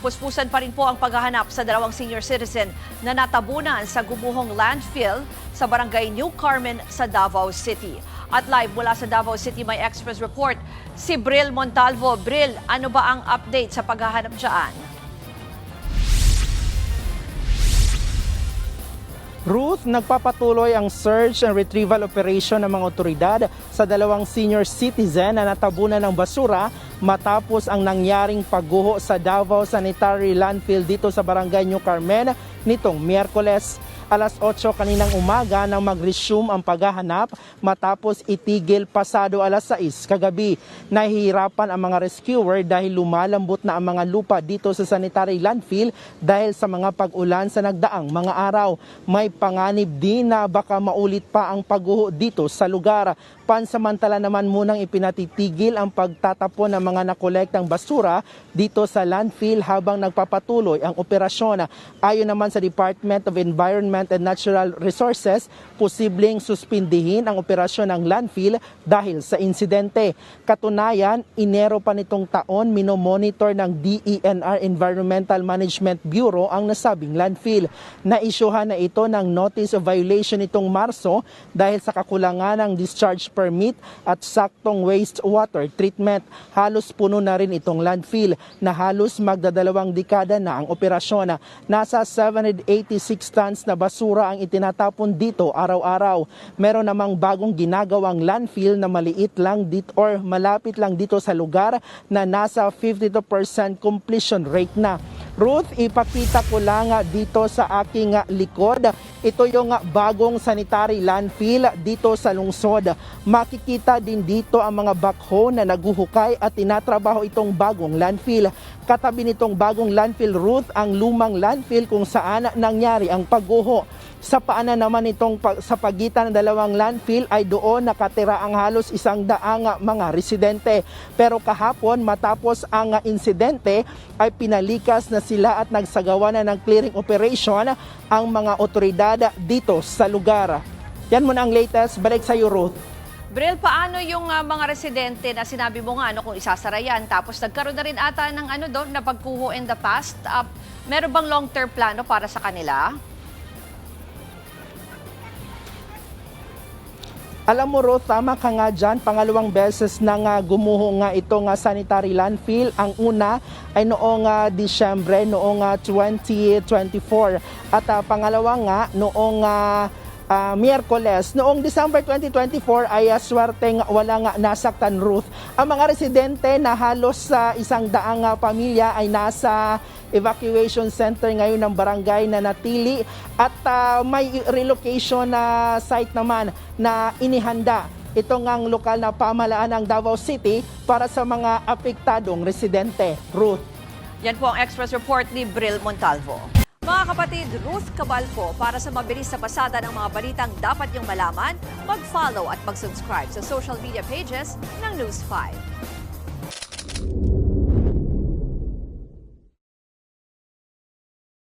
Puspusan pa rin po ang paghahanap sa dalawang senior citizen na natabunan sa gumuhong landfill sa barangay New Carmen sa Davao City. At live mula sa Davao City may Express report si Bril Montalvo. Bril, ano ba ang update sa paghahanap dyan? Ruth, nagpapatuloy ang search and retrieval operation ng mga otoridad sa dalawang senior citizen na natabunan ng basura matapos ang nangyaring pagguho sa Davao Sanitary Landfill dito sa barangay New Carmen nitong Miyerkules. Alas 8 kaninang umaga nang mag-resume ang paghahanap matapos itigil pasado alas 6 kagabi. Nahihirapan ang mga rescuer dahil lumalambot na ang mga lupa dito sa sanitary landfill dahil sa mga pag-ulan sa nagdaang mga araw. May panganib din na baka maulit pa ang pagguho dito sa lugar. Pansamantala naman munang ipinatitigil ang pagtatapon ng mga nakolektang basura dito sa landfill habang nagpapatuloy ang operasyon. Ayon naman sa Department of Environment and Natural Resources, posibleng suspindihin ang operasyon ng landfill dahil sa insidente. Katunayan, Enero pa nitong taon minomonitor ng DENR Environmental Management Bureau ang nasabing landfill. Naisyuhan na ito ng notice of violation nitong Marso dahil sa kakulangan ng discharge permit at saktong wastewater treatment. Halos puno na rin itong landfill na halos magdadalawang dekada na ang operasyon. Nasa 786 tons na basura ang itinatapon dito araw-araw. Meron namang bagong ginagawang landfill na maliit lang dito or malapit lang dito sa lugar na nasa 52% completion rate na. Ruth, ipakita ko lang dito sa aking likod. Ito yung bagong sanitary landfill dito sa lungsod. Makikita din dito ang mga backhoe na naguhukay at tinatrabaho itong bagong landfill. Katabi nitong bagong landfill, Ruth, ang lumang landfill kung saan nangyari ang pagguho. Sa paanan naman itong sa pagitan ng dalawang landfill ay doon nakatira ang halos 100 mga residente. Pero kahapon matapos ang insidente ay pinalikas na sila at nagsagawa na ng clearing operation ang mga otoridad dito sa lugar. Yan muna ang latest. Balik sa iyo, Ruth. Bril, paano yung mga residente na sinabi mo nga kung isasara yan tapos nagkaroon na rin ata ng doon na pagkuho in the past? Meron bang long-term plano para sa kanila? Alam mo, Ruth, tama ka nga dyan. Pangalawang beses na gumuho nga itong sanitary landfill. Ang una ay noong Disyembre, noong 2024. At pangalawa nga noong Miyerkules. Noong December 2024 ay swerteng wala nga nasaktan, Ruth. Ang mga residente na halos 100 pamilya ay nasa evacuation center ngayon ng barangay na Natili at may relocation na site naman na inihanda. Ito ngang lokal na pamahalaan ng Davao City para sa mga apektadong residente. Ruth. Yan po ang Express Report ni Bril Montalvo. Mga kapatid, Ruth Cabalco, para sa mabilis na pasada ng mga balitang dapat niyong malaman, mag-follow at mag-subscribe sa social media pages ng News 5.